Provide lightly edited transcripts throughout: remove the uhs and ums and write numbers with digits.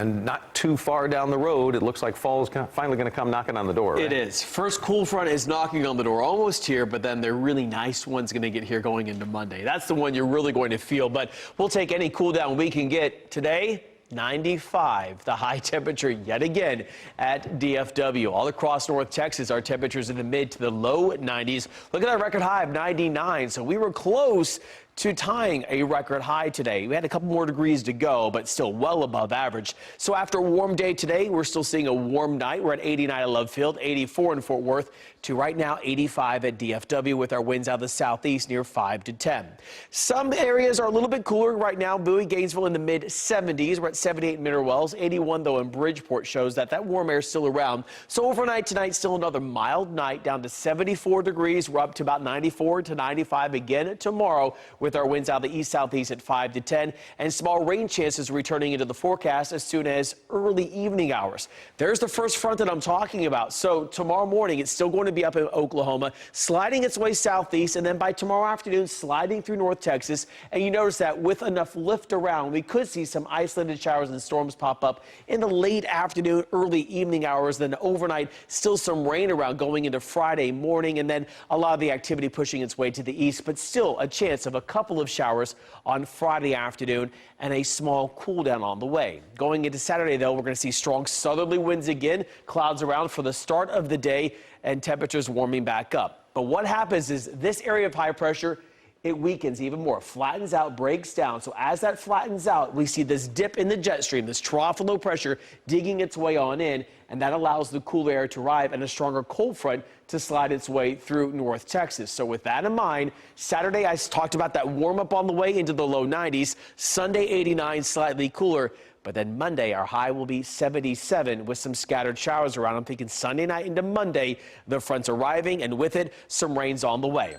And not too far down the road, it looks like fall's finally going to come knocking on the door. Right? It is. First cool front is knocking on the door, almost here, but then the really nice one's going to get here going into Monday. That's the one you're really going to feel, but we'll take any cool down we can get today. 95, the high temperature yet again at DFW. All across North Texas, our temperatures in the mid to the low 90s. Look at our record high of 99, so we were close to tying a record high today. We had a couple more degrees to go, but still well above average. So after a warm day today, we're still seeing a warm night. We're at 89 at Love Field, 84 in Fort Worth, to right now 85 at DFW with our winds out of the southeast near 5 to 10. Some areas are a little bit cooler right now. Bowie, Gainesville in the mid 70s. We're at 78 in Mineral Wells. 81 though in Bridgeport shows that warm air is still around. So overnight tonight, still another mild night down to 74 degrees. We're up to about 94 to 95 again tomorrow with our winds out of the east-southeast at 5 to 10, and small rain chances returning into the forecast as soon as early evening hours. There's the first front that I'm talking about. So tomorrow morning, it's still going to be up in Oklahoma, sliding its way southeast, and then by tomorrow afternoon, sliding through North Texas. And you notice that with enough lift around, we could see some isolated showers and storms pop up in the late afternoon, early evening hours. Then overnight, still some rain around going into Friday morning, and then a lot of the activity pushing its way to the east, but still a chance of a couple of showers on Friday afternoon and a small cool down on the way. Going into Saturday, though, we're going to see strong southerly winds again, clouds around for the start of the day, and temperatures warming back up. But what happens is this area of high pressure, it weakens even more, flattens out, breaks down. So as that flattens out, we see this dip in the jet stream, this trough of low pressure digging its way on in, and that allows the cool air to arrive and a stronger cold front to slide its way through North Texas. So with that in mind, Saturday I talked about that warm up on the way into the low 90s. Sunday 89, slightly cooler. But then Monday, our high will be 77 with some scattered showers around. I'm thinking Sunday night into Monday, the front's arriving, and with it, some rain's on the way.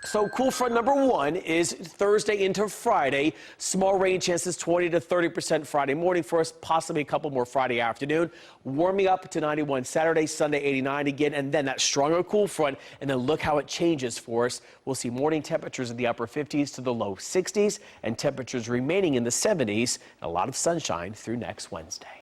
So cool front number one is Thursday into Friday. Small rain chances 20 to 30% Friday morning for us, possibly a couple more Friday afternoon. Warming up to 91 Saturday, Sunday 89 again, and then that stronger cool front. And then look how it changes for us. We'll see morning temperatures in the upper 50s to the low 60s and temperatures remaining in the 70s. And a lot of sunshine through next Wednesday.